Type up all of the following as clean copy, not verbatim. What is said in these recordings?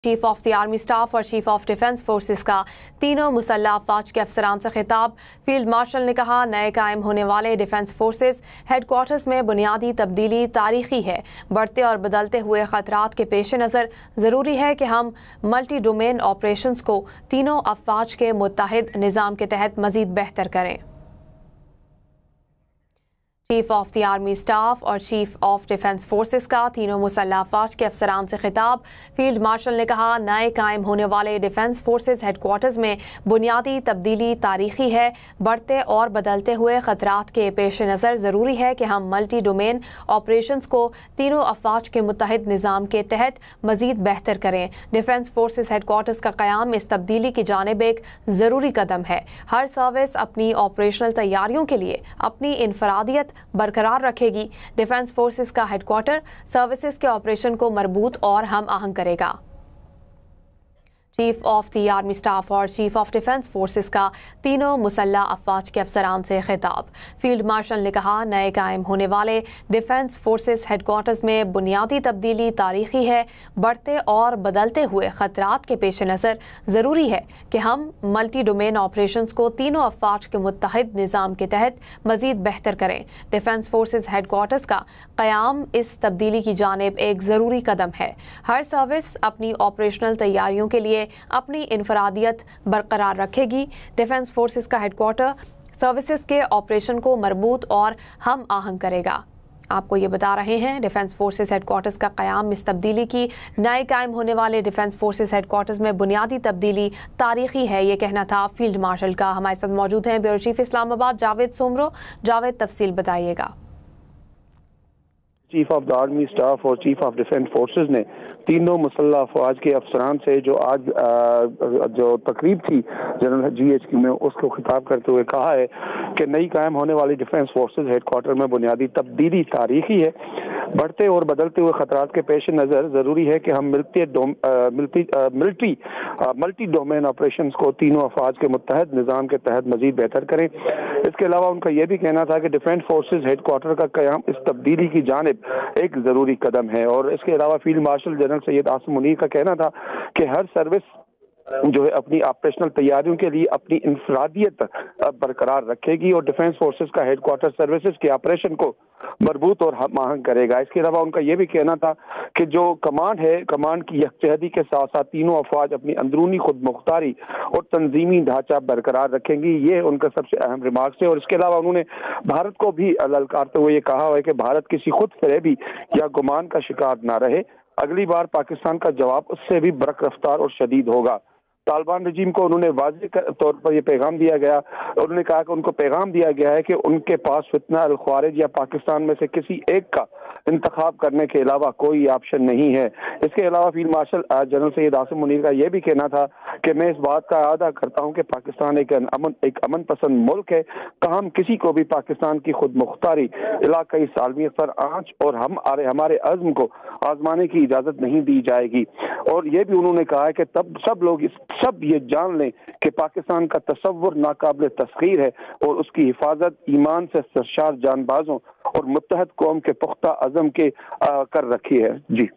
Chief of the army staff और chief of defence forces का तीनों मुसल्लह अफवाज के अफसरान से खिताब। फील्ड मार्शल ने कहा, नए कायम होने वाले डिफेंस फोर्सेस हेडक्वार्टर्स में बुनियादी तब्दीली तारीखी है। बढ़ते और बदलते हुए खतरात के पेश नज़र ज़रूरी है कि हम मल्टी डोमेन ऑपरेशंस को तीनों अफवाज के मुत्तहिद निज़ाम के तहत मज़ीद बेहतर करें। Chief of the army staff और चीफ ऑफ डिफेंस फोर्सेस का तीनों मुसल्लह अफवाज के अफसरान से खिताब। फील्ड मार्शल ने कहा, नए कायम होने वाले डिफेंस फोर्सेस हेडक्वार्टर्स में बुनियादी तब्दीली तारीखी है। बढ़ते और बदलते हुए खतरात के पेश नज़र ज़रूरी है कि हम मल्टी डोमेन ऑपरेशंस को तीनों अफवाज के मुत्तहिद निज़ाम के तहत मज़ीद बेहतर करें। डिफेंस फोर्सेस हेडक्वार्टर्स का क़याम इस तब्दीली की जानिब एक ज़रूरी कदम है। हर सर्विस अपनी ऑपरेशनल तैयारियों के लिए अपनी इनफरादियत बरकरार रखेगी। डिफेंस फोर्सेस का हेडक्वार्टर सर्विसेज के ऑपरेशन को मरबूत और हम आहंग करेगा। Chief of the army staff और चीफ ऑफ डिफेंस फोर्सेस का तीनों मुसल्लह अफवाज के अफसरान से खिताब। फील्ड मार्शल ने कहा, नए कायम होने वाले डिफेंस फोर्सेस हेडक्वार्टर्स में बुनियादी तब्दीली तारीखी है। बढ़ते और बदलते हुए खतरात के पेश नज़र ज़रूरी है कि हम मल्टी डोमेन ऑपरेशंस को तीनों अफवाज के मुत्तहिद निज़ाम के तहत मज़ीद बेहतर करें। डिफेंस फोर्सेस हेडक्वार्टर्स का क़याम इस तब्दीली की जानिब एक ज़रूरी कदम है। हर सर्विस अपनी ऑपरेशनल तैयारियों के लिए अपनी इनफरादियत बरकरार रखेगी। डिफेंस फोर्सेस का हेडक्वार्टर सर्विसेज के ऑपरेशन को मरबूत और हम आहंग करेगा। आपको ये बता रहे हैं, डिफेंस फोर्सेस हेडक्वार्टर्स का क़याम इस तब्दीली की नए कायम होने वाले डिफेंस फोर्सेस हेडक्वार्टर्स में बुनियादी तब्दीली तारीखी है। ये कहना था फील्ड मार्शल का। हमारे साथ मौजूद हैं ब्यूरो चीफ इस्लामाबाद जावेद सोमरो। जावेद, तफसील बताइएगा। Chief of the army staff और चीफ ऑफ डिफेंस फोर्सेस ने तीनों मुसल्लह अफवाज के अफसरान से जो आज जो तकरीब थी जनरल GHQ में, उसको खिताब करते हुए कहा है कि नई कायम होने वाली डिफेंस फोर्सेस हेडक्वार्टर में बुनियादी तब्दीली तारीखी है। बढ़ते और बदलते हुए खतरात के पेश नज़र ज़रूरी है कि हम मल्टी डोमेन ऑपरेशंस को तीनों अफवाज के मुत्तहिद निज़ाम के तहत मज़ीद बेहतर करें। इसके अलावा उनका यह भी कहना था कि डिफेंस फोर्सेस हेडक्वार्टर का क़याम इस तब्दीली की जानिब एक ज़रूरी कदम है। और इसके अलावा field marshal general Syed Asim Munir का कहना था कि हर सर्विस जो है अपनी ऑपरेशनल तैयारियों के लिए अपनी इनफरादियत बरकरार रखेगी और डिफेंस फोर्सेस का हेडक्वार्टर सर्विसेज के ऑपरेशन को मरबूत और हम आहंग करेगा। इसके अलावा उनका यह भी कहना था कि जो कमांड है, कमांड की यकजहती के साथ साथ तीनों अफवाज अपनी अंदरूनी खुद मुख्तारी और तंजीमी ढांचा बरकरार रखेंगी। ये उनका सबसे अहम रिमार्क्स है। और इसके अलावा उन्होंने भारत को भी ललकारते हुए ये कहा है कि भारत किसी खुद फरेबी या गुमान का शिकार ना रहे। अगली बार पाकिस्तान का जवाब उससे भी बरक रफ्तार और शदीद होगा। तालिबान रजीम को उन्होंने वाज़ेह तौर पर यह पैगाम दिया गया, उन्होंने कहा कि उनको पैगाम दिया गया है कि उनके पास फितना अल ख्वारिज या पाकिस्तान में से किसी एक का इंतखाब करने के अलावा कोई ऑप्शन नहीं है। इसके अलावा field marshal general Syed Asim Munir का यह भी कहना था कि मैं इस बात का अदा करता हूँ कि पाकिस्तान एक अमन पसंद मुल्क है, ताहम किसी को भी पाकिस्तान की खुद मुख्तारी, इलाकाई सालमियत पर आंच और हमारे अज़्म को आजमाने की इजाज़त नहीं दी जाएगी। और यह भी उन्होंने कहा है कि तब सब ये जान लें कि पाकिस्तान का तसव्वुर नाकाबिल तस्खीर है और उसकी हिफाजत ईमान से सरशार जानबाजों और मुत्तहद कौम के पुख्ता अज़म के कर रखी है। जी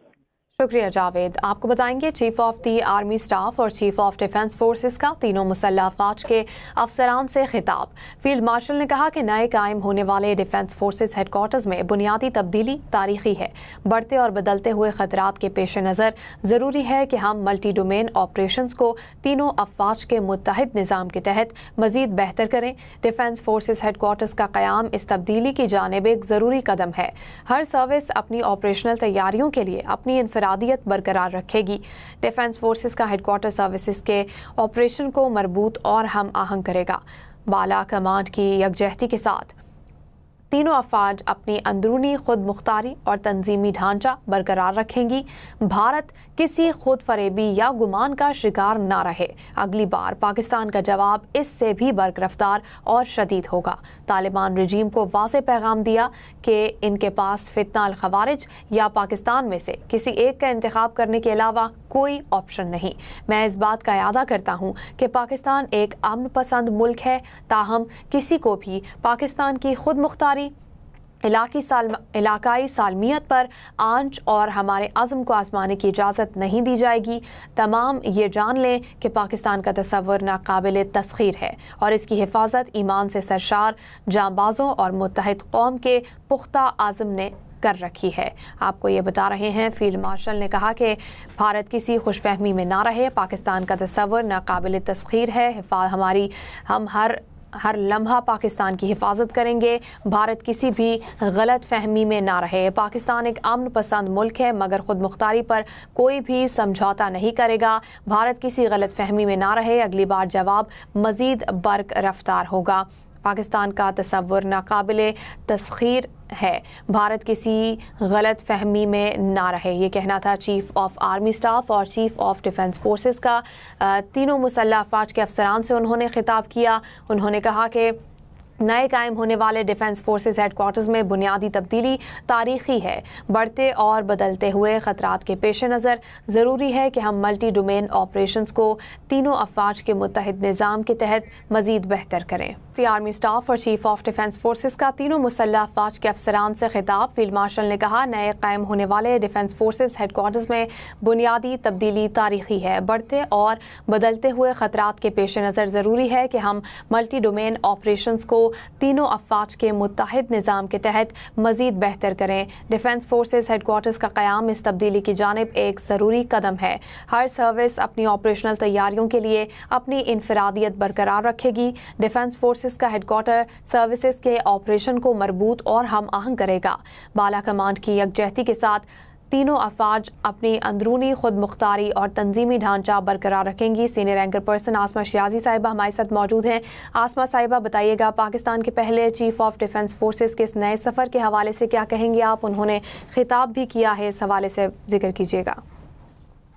शुक्रिया जावेद। आपको बताएंगे chief of the army staff और चीफ ऑफ डिफेंस फोर्सेस का तीनों मुसल्लह अफवाज के अफसरान से खिताब। फील्ड मार्शल ने कहा कि नए कायम होने वाले डिफेंस फोर्सेस हेडक्वार्टर्स में बुनियादी तब्दीली तारीखी है। बढ़ते और बदलते हुए खतरात के पेश नज़र ज़रूरी है कि हम मल्टी डोमेन ऑपरेशंस को तीनों अफवाज के मुत्तहिद निज़ाम के तहत मज़ीद बेहतर करें। डिफेंस फोर्सेस हेडक्वार्टर्स का क़याम इस तब्दीली की जानिब एक ज़रूरी कदम है। हर सर्विस अपनी ऑपरेशनल तैयारियों के लिए अपनी इनफरादियत बरकरार रखेगी। डिफेंस फोर्सेस का हेडक्वार्टर सर्विसेज के ऑपरेशन को मरबूत और हम आहंग करेगा। बाला कमांड की यकजहती के साथ तीनों अफवाज अपनी अंदरूनी खुद मुख्तारी और तंजीमी ढांचा बरकरार रखेंगी। भारत किसी खुद फरेबी या गुमान का शिकार ना रहे। अगली बार पाकिस्तान का जवाब इससे भी बरक रफ्तार और शदीद होगा। तालिबान रजीम को वाज़ेह पैगाम दिया कि इनके पास फितना अल ख़वारिज या पाकिस्तान में से किसी एक का इंतखाब करने के अलावा कोई ऑप्शन नहीं। मैं इस बात का इरादा करता हूँ कि पाकिस्तान एक अमन पसंद मुल्क है, ताहम किसी को भी पाकिस्तान की खुद मुख्तारी علاقائی سالمیت پر آنچ اور ہمارے عزم کو آزمانے کی اجازت نہیں دی جائے گی۔ تمام یہ جان لیں کہ پاکستان کا تصور ناقابل تسخیر ہے اور اس کی حفاظت ایمان سے سرشار جانبازوں اور متحد قوم کے پختہ عزم نے کر رکھی ہے۔ آپ کو یہ بتا رہے ہیں فیلڈ مارشل نے کہا کہ بھارت کسی خوش فہمی میں نہ رہے، پاکستان کا تصور ناقابل تسخیر ہے، ہم ہر لمحہ پاکستان کی حفاظت کریں گے، بھارت کسی بھی غلط فہمی میں نہ رہے۔ پاکستان ایک امن پسند ملک ہے مگر خود مختاری پر کوئی بھی سمجھوتا نہیں کرے گا۔ بھارت کسی غلط فہمی میں نہ رہے، اگلی بار جواب مزید برق رفتار ہوگا۔ پاکستان کا تصور ناقابل تسخیر ہے، بھارت کسی غلط فہمی میں نہ رہے۔ یہ کہنا تھا چیف آف آرمی سٹاف اور چیف آف ڈیفنس فورسز کا۔ تینوں مسلح افواج کے افسران سے انہوں نے خطاب کیا۔ انہوں نے کہا کہ نئے قائم ہونے والے ڈیفنس فورسز ہیڈ کوارٹرز میں بنیادی تبدیلی تاریخی ہے۔ بڑھتے اور بدلتے ہوئے خطرات کے پیش نظر ضروری ہے کہ ہم ملٹی ڈومین آپریشنز کو تینوں افواج کے متحد نظام کے تحت مزید بہتر کریں۔ آرمی سٹاف اور چیف آف ڈیفنس فورسز کا تینوں مسلح افواج کے افسران سے خطاب۔ فیلڈ مارشل نے کہا نئے قائم ہونے والے ڈیفنس فورسز ہیڈ کوارٹرز میں بنیادی تبدیلی تاریخی ہے۔ بڑھتے اور بدلتے ہوئے خطرات کے پیش نظر ضروری ہے کہ ہم ملٹی ڈومین آپریشنز کو تینوں افواج کے متحد نظام کے تحت مزید بہتر کریں۔ ڈیفنس فورسز ہیڈ کوارٹرز کا قیام اس تبدیلی کی جانب ایک ضروری قدم ہے۔ ہر سروس اپنی آپریشنل تیاریوں کے لیے اپنی انفرادیت برقرار رکھے گی۔ ڈیفنس فورسز کا ہیڈ کوارٹر سروسز کے آپریشن کو مربوط اور ہم آہنگ کرے گا۔ بالا کمانڈ کی یکجہتی کے ساتھ تینوں افواج اپنی اندرونی خود مختاری اور تنظیمی ڈھانچہ برقرار رکھیں گی۔ سینئر اینکر پرسن آسما شیازی صاحبہ ہمارے ساتھ موجود ہیں۔ آسما صاحبہ بتائیے گا پاکستان کے پہلے چیف آف ڈیفنس فورسز کے اس نئے سفر کے حوالے سے کیا کہیں گے آپ؟ انہوں نے خطاب بھی کیا ہے، اس حوالے سے ذکر کیجیے گا۔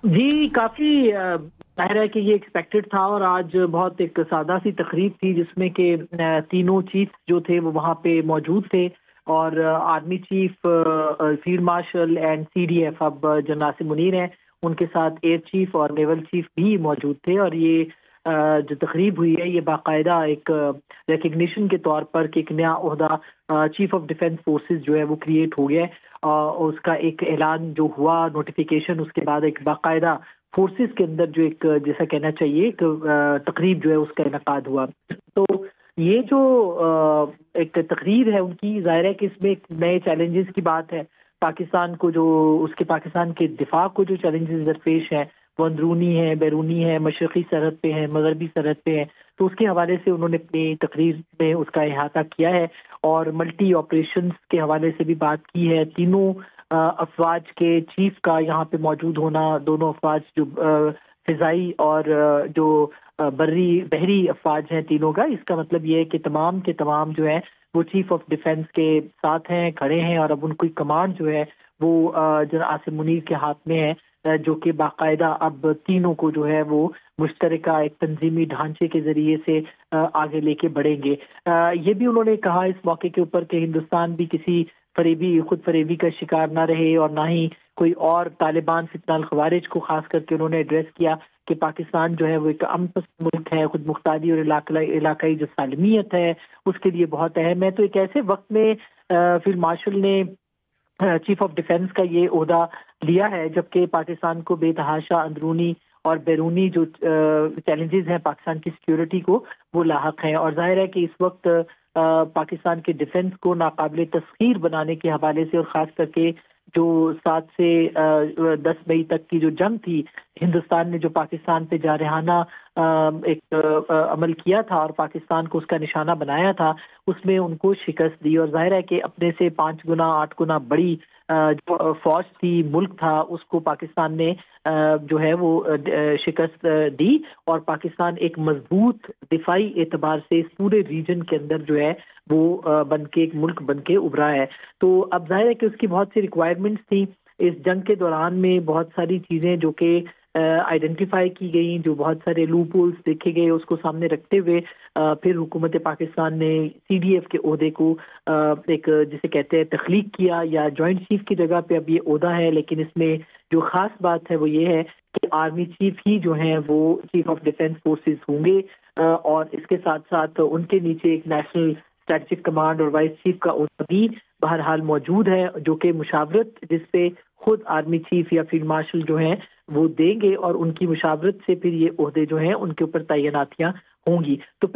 جی کافی ظاہر ہے کہ یہ ایکسپیکٹڈ تھا اور آج بہت ایک سادہ سی تقریب تھی جس میں کہ تینوں چیف جو تھے وہ وہاں پہ موجود تھے اور army chief, field marshal and C D F اب جنرل عاصم منیر ہیں، ان کے ساتھ ایئر چیف اور نیول چیف بھی موجود تھے اور یہ جو تقریب ہوئی ہے یہ باقاعدہ ایک ریکگنیشن کے طور پر کہ ایک نیا عہدہ چیف آف ڈیفنس فورسز جو ہے وہ کریٹ ہو گیا ہے اور اس کا ایک اعلان جو ہوا، نوٹیفیکیشن، اس کے بعد ایک باقاعدہ فورسز کے اندر جو ایک جیسا کہنا چاہیے ایک تقریب جو ہے اس کا انعقاد ہوا۔ تو یہ جو ایک تقریر ہے ان کی، ظاہر ہے کہ اس میں ایک نئے چیلنجز کی بات ہے۔ پاکستان کو جو اس کے پاکستان کے دفاع کو جو چیلنجز درپیش ہیں وہ اندرونی ہیں، بیرونی ہیں، مشرقی سرحد پہ ہیں، مغربی سرحد پہ ہیں، تو اس کے حوالے سے انہوں نے اپنی تقریر میں اس کا احاطہ کیا ہے اور ملٹی آپریشنز کے حوالے سے بھی بات کی ہے۔ تینوں افواج کے چیف کا یہاں پہ موجود ہونا، دونوں افواج جو فضائی اور جو بحری افواج ہیں تینوں کا، اس کا مطلب یہ ہے کہ تمام کے تمام جو ہیں وہ چیف آف ڈیفنس کے ساتھ ہیں، کھڑے ہیں اور اب ان کی کمانڈ جو ہے وہ جنرل عاصم منیر کے ہاتھ میں ہے، جو کہ باقاعدہ اب تینوں کو جو ہے وہ مشترکہ ایک تنظیمی ڈھانچے کے ذریعے سے آگے لے کے بڑھیں گے۔ یہ بھی انہوں نے کہا اس موقع کے اوپر کہ ہندوستان بھی کسی خود فریبی کا شکار نہ رہے اور نہ ہی کوئی اور طالبان فتنہ الخوارج کو خاص کر کے انہوں نے ایڈریس کیا کہ پاکستان جو ہے وہ ایک امن پسند ملک ہے، خود مختاری اور علاقائی جو سالمیت ہے اس کے لیے بہت اہم ہے۔ تو ایک ایسے وقت میں فیلڈ مارشل نے چیف آف ڈیفنس کا یہ عہدہ لیا ہے جبکہ پاکستان کو بے تحاشا اندرونی اور بیرونی جو چیلنجز ہیں پاکستان کی سیکیورٹی کو وہ لاحق ہیں، اور ظاہر ہے کہ اس وقت پاکستان کے ڈیفنس کو ناقابل تسخیر بنانے کے حوالے سے اور خاص کر کے جو 7 سے 10 مئی تک کی جو جنگ تھی، ہندوستان نے جو پاکستان پہ جارحانہ ایک عمل کیا تھا اور پاکستان کو اس کا نشانہ بنایا تھا، اس میں ان کو شکست دی اور ظاہر ہے کہ اپنے سے 5 گنا 8 گنا بڑی جو فوج تھی، ملک تھا، اس کو پاکستان نے جو ہے وہ شکست دی اور پاکستان ایک مضبوط دفاعی اعتبار سے اس پورے ریجن کے اندر جو ہے وہ بن کے ایک ملک بن کے ابھرا ہے۔ تو اب ظاہر ہے کہ اس کی بہت سی ریکوائرمنٹس تھیں اس جنگ کے دوران میں، بہت ساری چیزیں جو کہ آئیڈینٹیفائی کی گئیں، جو بہت سارے لوپ ہولز دیکھے گئے، اس کو سامنے رکھتے ہوئے پھر حکومت پاکستان نے سی ڈی ایف کے عہدے کو ایک جسے کہتے ہیں تخلیق کیا، یا جوائنٹ چیف کی جگہ پہ اب یہ عہدہ ہے، لیکن اس میں جو خاص بات ہے وہ یہ ہے کہ آرمی چیف ہی جو ہیں وہ چیف آف ڈیفنس فورسز ہوں گے اور اس کے ساتھ ساتھ ان کے نیچے ایک نیشنل اسٹریٹجک کمانڈ اور وائس چیف کا عہدہ بھی بہرحال موجود ہے، جو کہ مشاورت جس سے خود آرمی چیف یا فیلڈ مارشل جو ہیں وہ دیں گے، اور ان کی مشاورت سے پھر یہ عہدے جو ہیں ان کے اوپر تعیناتیاں ہوں گی۔ تو